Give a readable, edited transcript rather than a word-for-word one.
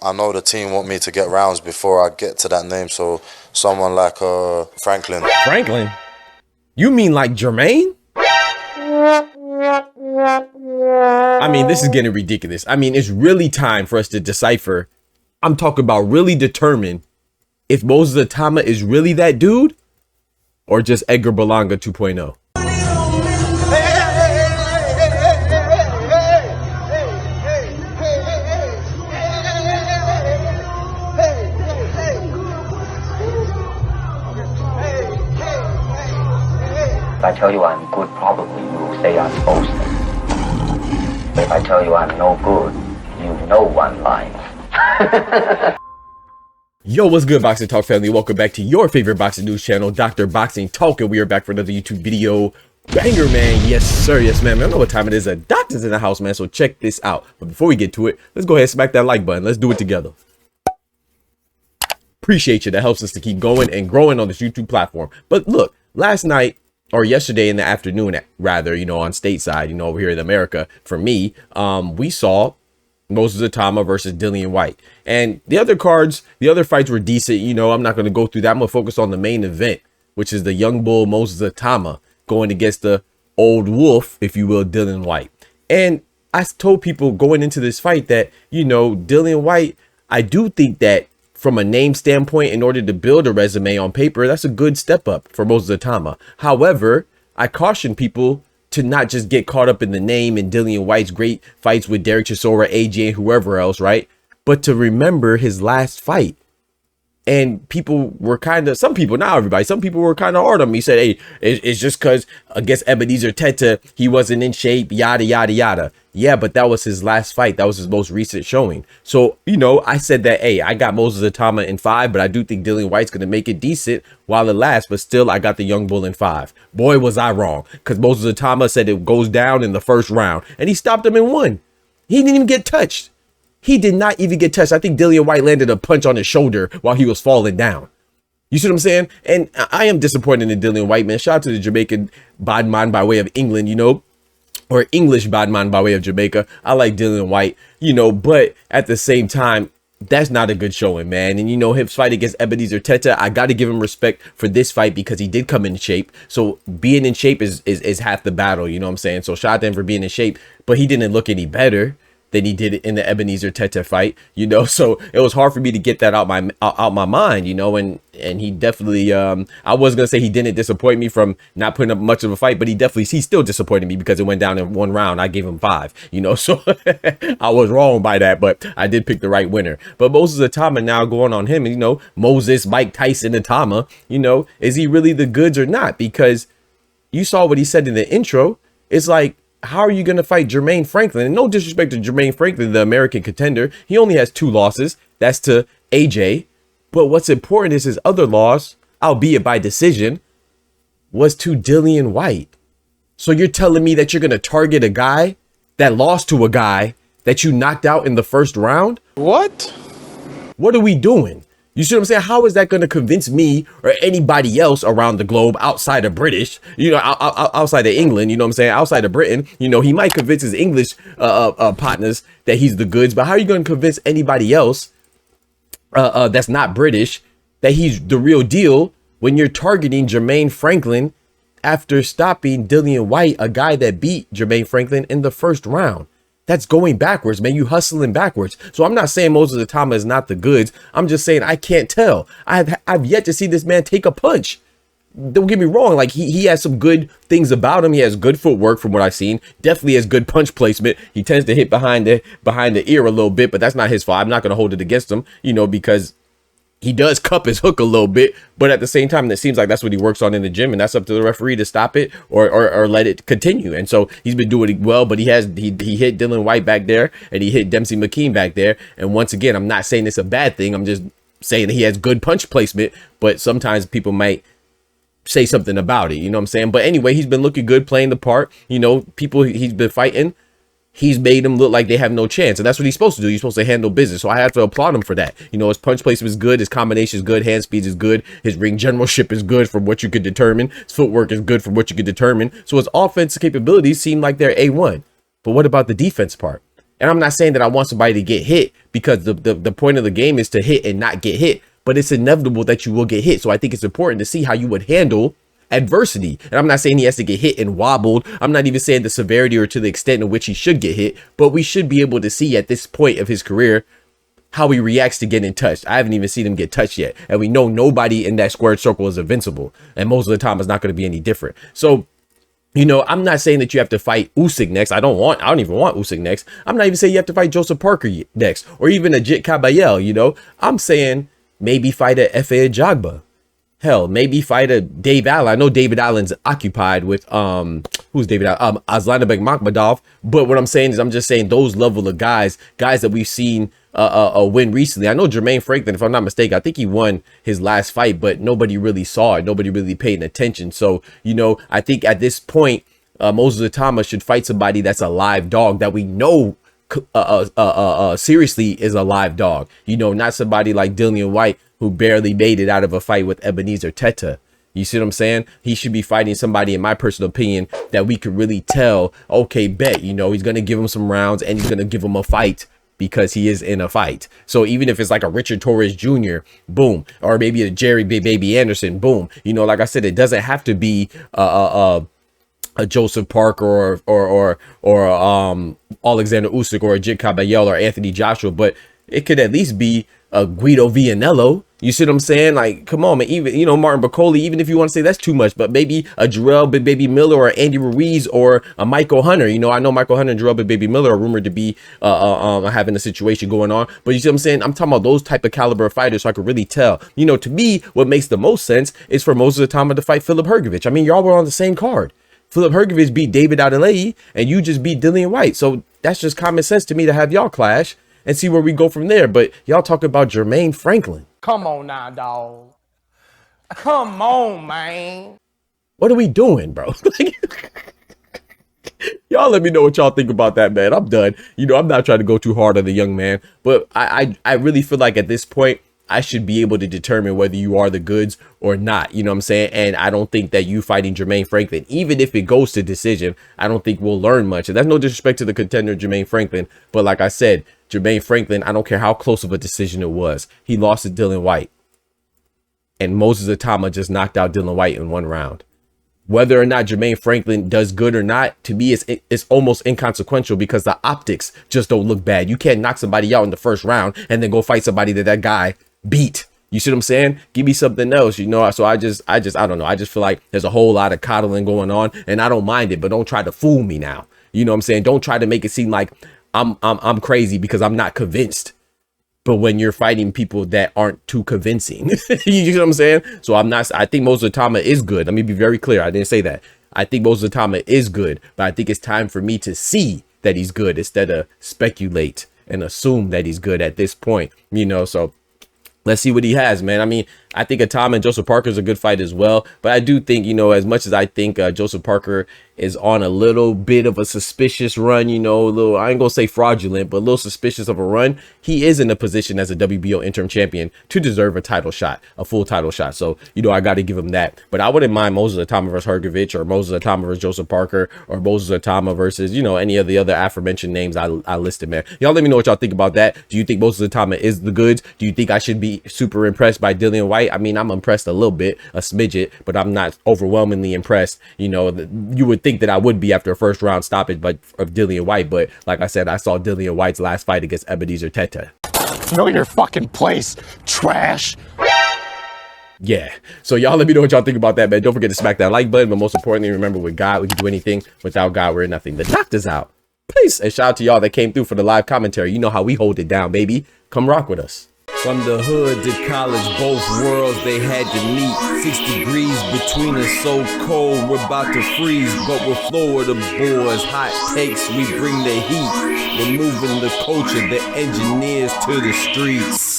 I know the team want me to get rounds before I get to that name. So someone like Franklin. Franklin? You mean like Jermaine? I mean, this is getting ridiculous. I mean, it's really time for us to decipher. I'm talking about really determine if Moses Itauma is really that dude or just Edgar Berlanga 2.0. If I tell you I'm good, probably you will say I'm boasting. But if I tell you I'm no good, you know one line. Yo, what's good, Boxing Talk family? Welcome back to your favorite boxing news channel, Dr. Boxing Talk, and we are back for another YouTube video. Banger, man. Yes, sir. Yes, man. I don't know what time it is. A doctor's in the house, man, so check this out. But before we get to it, let's go ahead and smack that like button. Let's do it together. Appreciate you. That helps us to keep going and growing on this YouTube platform. But look, last night, or yesterday in the afternoon, rather, you know, on stateside, you know, over here in America, for me, we saw Moses Itauma versus Dillian Whyte. And the other cards, the other fights were decent. You know, I'm not going to go through that. I'm going to focus on the main event, which is the young bull Moses Itauma going against the old wolf, if you will, Dillian Whyte. And I told people going into this fight that, you know, Dillian Whyte, I do think that from a name standpoint, in order to build a resume on paper, that's a good step up for Moses Itauma. However, I caution people to not just get caught up in the name and Dillian Whyte's great fights with Derek Chisora, AJ, and whoever else, right? But to remember his last fight. And people were kind of, some people, not everybody, some people were kind of hard on me. Said, hey, it's just because against Ebenezer Teta, he wasn't in shape, yada, yada, yada. Yeah, but that was his last fight. That was his most recent showing. So, you know, I said that, hey, I got Moses Itauma in 5, but I do think Dillian Whyte's going to make it decent while it lasts. But still, I got the young bull in 5. Boy, was I wrong, because Moses Itauma said it goes down in the first round, and he stopped him in 1. He didn't even get touched. He did not even get touched. I think Dillian Whyte landed a punch on his shoulder while he was falling down. You see what I'm saying? And I am disappointed in Dillian Whyte, man. Shout out to the Jamaican badman by way of England, you know, or English badman by way of Jamaica. I like Dillian Whyte, you know, but at the same time, that's not a good showing, man. And, you know, his fight against Ebenezer Teta, I got to give him respect for this fight because he did come in shape. So being in shape is half the battle, you know what I'm saying? So shout out to him for being in shape, but he didn't look any better than he did in the Ebenezer Teta fight, you know. So it was hard for me to get that out my mind, you know. And he definitely, I was gonna say he didn't disappoint me from not putting up much of a fight, but he still disappointed me because it went down in 1 round. I gave him 5, you know. So I was wrong by that, but I did pick the right winner. But Moses Itauma now going on him, and you know, Moses Mike Tyson Itauma, you know, is he really the goods or not? Because you saw what he said in the intro. It's like, how are you going to fight Jermaine Franklin? And no disrespect to Jermaine Franklin, the American contender. He only has 2 losses. That's to AJ. But what's important is his other loss, albeit by decision, was to Dillian Whyte. So you're telling me that you're going to target a guy that lost to a guy that you knocked out in the first round? What? What are we doing? You see what I'm saying? How is that going to convince me or anybody else around the globe outside of British, you know, outside of England, you know what I'm saying? Outside of Britain, you know, he might convince his English partners that he's the goods, but how are you going to convince anybody else that's not British that he's the real deal when you're targeting Jermaine Franklin after stopping Dillian Whyte, a guy that beat Jermaine Franklin in the first round? That's going backwards, man. You hustling backwards. So I'm not saying Moses Itauma is not the goods. I'm just saying I can't tell. I've yet to see this man take a punch. Don't get me wrong. Like he has some good things about him. He has good footwork from what I've seen. Definitely has good punch placement. He tends to hit behind the ear a little bit, but that's not his fault. I'm not going to hold it against him, you know, because he does cup his hook a little bit, but at the same time, it seems like that's what he works on in the gym, and that's up to the referee to stop it or let it continue. And so he's been doing it well, but he hit Dillian Whyte back there, and he hit Dempsey McKean back there. And once again, I'm not saying it's a bad thing. I'm just saying that he has good punch placement, but sometimes people might say something about it. You know what I'm saying? But anyway, he's been looking good, playing the part. You know, people he's been fighting, he's made them look like they have no chance. And that's what he's supposed to do. He's supposed to handle business. So I have to applaud him for that. You know, his punch placement is good. His combination is good. Hand speed is good. His ring generalship is good from what you could determine. His footwork is good from what you could determine. So his offensive capabilities seem like they're A1. But what about the defense part? And I'm not saying that I want somebody to get hit, because the point of the game is to hit and not get hit, but it's inevitable that you will get hit. So I think it's important to see how you would handle adversity. And I'm not saying he has to get hit and wobbled. I'm not even saying the severity or to the extent in which he should get hit, but we should be able to see at this point of his career how he reacts to getting touched. I haven't even seen him get touched yet. And we know nobody in that squared circle is invincible. And most of the time it's not going to be any different. So, you know, I'm not saying that you have to fight Usyk next. I don't even want Usyk next. I'm not even saying you have to fight Joseph Parker next, or even a Jit Caballel, you know. I'm saying maybe fight a Efe Ajagba. Hell, maybe fight a Dave Allen. I know David Allen's occupied with who's David Allen? Aslanabek Makhmadov. But what I'm saying is, I'm just saying those level of guys that we've seen win recently. I know Jermaine Franklin, if I'm not mistaken, I think he won his last fight, but nobody really saw it. Nobody really paid attention. So, you know, I think at this point, Moses Itauma should fight somebody that's a live dog that we know seriously is a live dog. You know, not somebody like Dillian Whyte, who barely made it out of a fight with Ebenezer Teta. You see what I'm saying? He should be fighting somebody, in my personal opinion, that we could really tell, okay, bet, you know, he's going to give him some rounds and he's going to give him a fight, because he is in a fight. So even if it's like a Richard Torres Jr., boom, or maybe a Jerry Baby Anderson, boom. You know, like I said, it doesn't have to be a Joseph Parker or Alexander Usyk or a Jit Caballel or Anthony Joshua, but it could at least be a Guido Vianello. You see what I'm saying? Like, come on, man. Even, you know, Martin Bacoli, even if you want to say that's too much, but maybe a Jarrell Big Baby Miller or Andy Ruiz or a Michael Hunter. You know, I know Michael Hunter and Jarrell Big Baby Miller are rumored to be having a situation going on, but you see what I'm saying? I'm talking about those type of caliber of fighters, so I could really tell. You know, to me, what makes the most sense is for Moses Itauma to fight Filip Hrgović. I mean, y'all were on the same card. Filip Hrgović beat David Adeleye, and you just beat Dillian Whyte. So that's just common sense to me to have y'all clash and see where we go from there. But y'all talk about Jermaine Franklin. Come on now, dog. Come on, man. What are we doing, bro? Y'all let me know what y'all think about that, man. I'm done. You know, I'm not trying to go too hard on the young man, but I really feel like at this point, I should be able to determine whether you are the goods or not. You know what I'm saying? And I don't think that you fighting Jermaine Franklin, even if it goes to decision, I don't think we'll learn much. And that's no disrespect to the contender Jermaine Franklin. But like I said, Jermaine Franklin, I don't care how close of a decision it was. He lost to Dillian Whyte. And Moses Itauma just knocked out Dillian Whyte in one round. Whether or not Jermaine Franklin does good or not, to me, it's almost inconsequential, because the optics just don't look bad. You can't knock somebody out in the first round and then go fight somebody that guy beat. You see what I'm saying? Give me something else, you know. So I don't know. I just feel like there's a whole lot of coddling going on, and I don't mind it, but don't try to fool me now. You know what I'm saying? Don't try to make it seem like I'm crazy because I'm not convinced. But when you're fighting people that aren't too convincing, you know what I'm saying? So I think Moses Itauma is good. Let me be very clear. I didn't say that. I think Moses Itauma is good, but I think it's time for me to see that he's good instead of speculate and assume that he's good at this point, you know. So let's see what he has, man. I mean, I think Itauma and Joseph Parker is a good fight as well. But I do think, you know, as much as I think Joseph Parker is on a little bit of a suspicious run, you know, a little, I ain't gonna say fraudulent, but a little suspicious of a run, he is in a position as a WBO interim champion to deserve a title shot, a full title shot. So, you know, I got to give him that. But I wouldn't mind Moses Itauma versus Hrgović, or Moses Itauma versus Joseph Parker, or Moses Itauma versus, you know, any of the other aforementioned names I listed, man. Y'all let me know what y'all think about that. Do you think Moses Itauma is the goods? Do you think I should be super impressed by Dillian Whyte? I mean, I'm impressed a little bit, a smidget, but I'm not overwhelmingly impressed. You know, you would think that I would be after a first round stoppage of Dillian Whyte, but like I said, I saw Dillian Whyte's last fight against Ebenezer Teta. Know your fucking place, trash. Yeah. So y'all let me know what y'all think about that, man. Don't forget to smack that like button, but most importantly, remember, with God, we can do anything. Without God, we're nothing. The doctor's out. Peace. And shout out to y'all that came through for the live commentary. You know how we hold it down, baby. Come rock with us. From the hood to college, both worlds they had to meet. 6 degrees between us, so cold we're about to freeze. But we're Florida boys, hot takes, we bring the heat. We're moving the culture, the engineers to the streets.